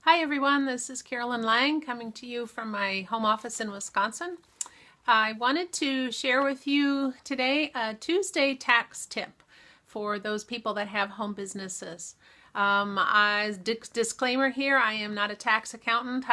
Hi everyone, this is Carolyn Lang coming to you from my home office in Wisconsin. I wanted to share with you today a Tuesday tax tip for those people that have home businesses. As disclaimer here, I am not a tax accountant.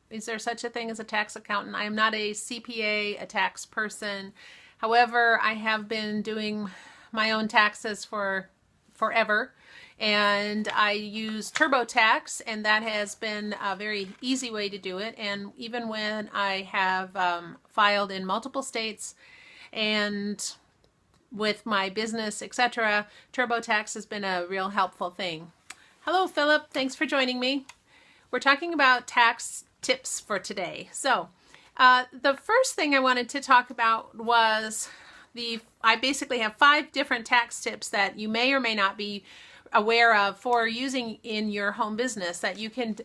Is there such a thing as a tax accountant? I am not a CPA, a tax person. However, I have been doing my own taxes for forever. And I use TurboTax, and that has been a very easy way to do it. And even when I have filed in multiple states and with my business, etc., TurboTax has been a real helpful thing. Hello, Philip. Thanks for joining me. We're talking about tax tips for today. So the first thing I wanted to talk about was I basically have 5 different tax tips that you may or may not be aware of for using in your home business that you can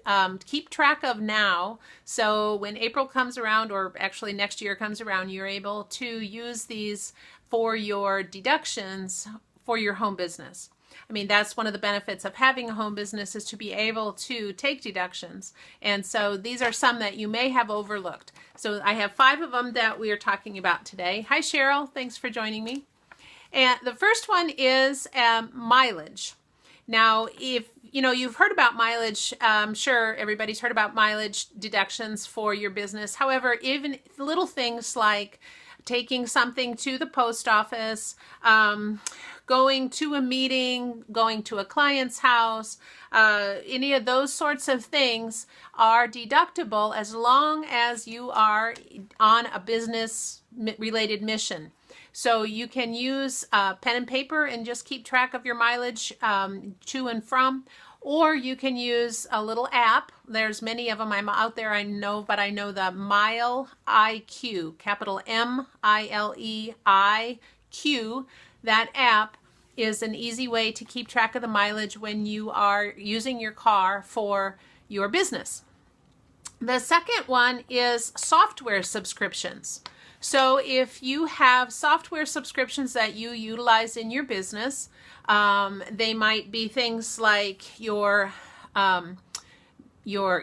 keep track of now. So when April comes around, or actually next year comes around, you're able to use these for your deductions for your home business. I mean, that's one of the benefits of having a home business, is to be able to take deductions. And so these are some that you may have overlooked. So I have 5 of them that we are talking about today. Hi, Cheryl. Thanks for joining me. And the first one is mileage. Now, if you've heard about mileage, I'm sure everybody's heard about mileage deductions for your business. However, even little things like taking something to the post office, going to a meeting, going to a client's house, any of those sorts of things are deductible as long as you are on a business-related mission. So you can use pen and paper and just keep track of your mileage to and from, or you can use a little app. There's many of them out there, I know, but I know the Mile IQ, capital MILEIQ. That app is an easy way to keep track of the mileage when you are using your car for your business. The second one is software subscriptions. So if you have software subscriptions that you utilize in your business, they might be things like your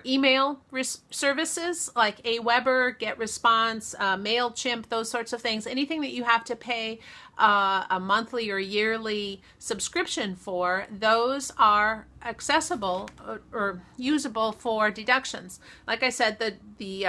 email services like Aweber, GetResponse, MailChimp, those sorts of things. Anything that you have to pay a monthly or yearly subscription for, those are accessible or usable for deductions. Like I said, the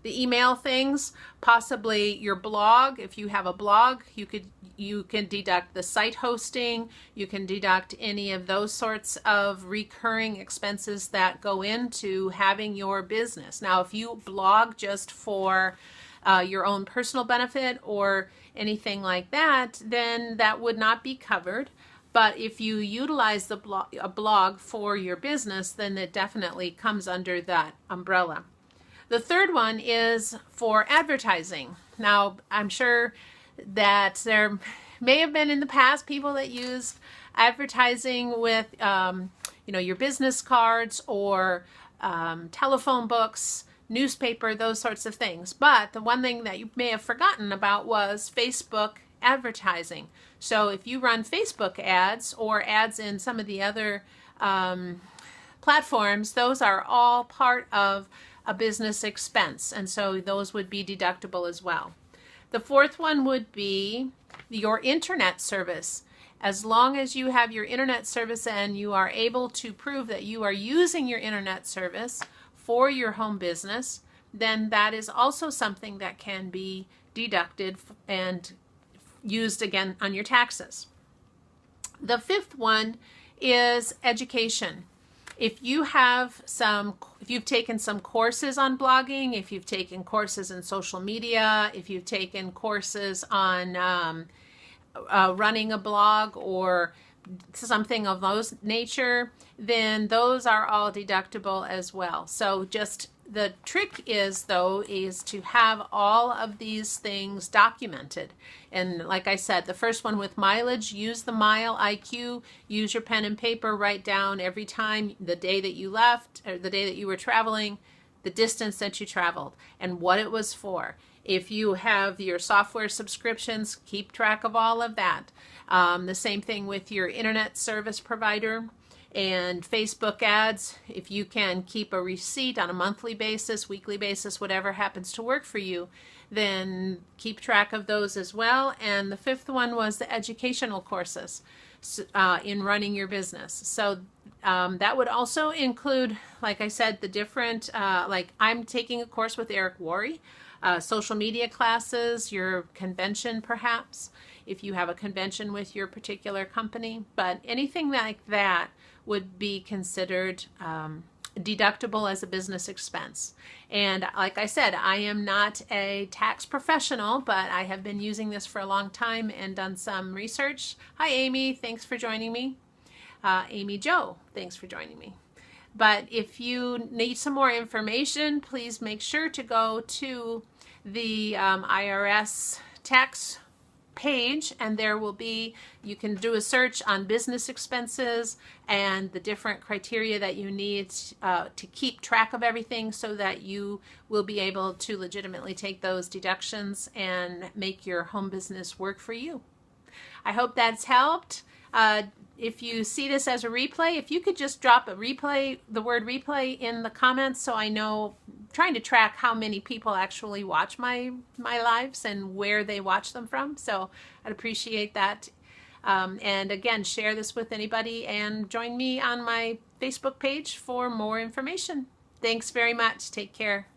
email things, possibly your blog. If you have a blog, you can deduct the site hosting. You can deduct any of those sorts of recurring expenses that go into having your business. Now, if you blog just for your own personal benefit or anything like that, then that would not be covered. But if you utilize a blog for your business, then it definitely comes under that umbrella. The third one is for advertising. Now, I'm sure that there may have been in the past people that used advertising with, your business cards or telephone books, newspaper, those sorts of things. But the one thing that you may have forgotten about was Facebook advertising. So if you run Facebook ads or ads in some of the other platforms, those are all part of a business expense, and so those would be deductible as well. The fourth one would be your internet service. As long as you have your internet service and you are able to prove that you are using your internet service for your home business, then that is also something that can be deducted and used again on your taxes. The fifth one is education. If you've taken some courses on blogging, if you've taken courses in social media, if you've taken courses on running a blog or something of those nature, then those are all deductible as well. So just the trick is to have all of these things documented. And like I said, the first one with mileage, use the Mile IQ, use your pen and paper, write down every time, the day that you left or the day that you were traveling, the distance that you traveled and what it was for. If you have your software subscriptions, keep track of all of that. The same thing with your internet service provider. And Facebook ads, if you can keep a receipt on a monthly basis, weekly basis, whatever happens to work for you, then keep track of those as well. And the fifth one was the educational courses in running your business. So that would also include, like I said, the different, like I'm taking a course with Eric Worre, social media classes, your convention perhaps, if you have a convention with your particular company. But anything like that would be considered deductible as a business expense. And like I said, I am not a tax professional, but I have been using this for a long time and done some research. Hi, Amy. Thanks for joining me. Amy Jo, thanks for joining me. But if you need some more information, please make sure to go to the IRS tax page, and there will be, you can do a search on business expenses and the different criteria that you need to keep track of everything so that you will be able to legitimately take those deductions and make your home business work for you. I hope that's helped. If you see this as a replay, if you could just drop a replay, the word replay in the comments, so I know, trying to track how many people actually watch my lives and where they watch them from. So I'd appreciate that. And again, share this with anybody and join me on my Facebook page for more information. Thanks very much. Take care.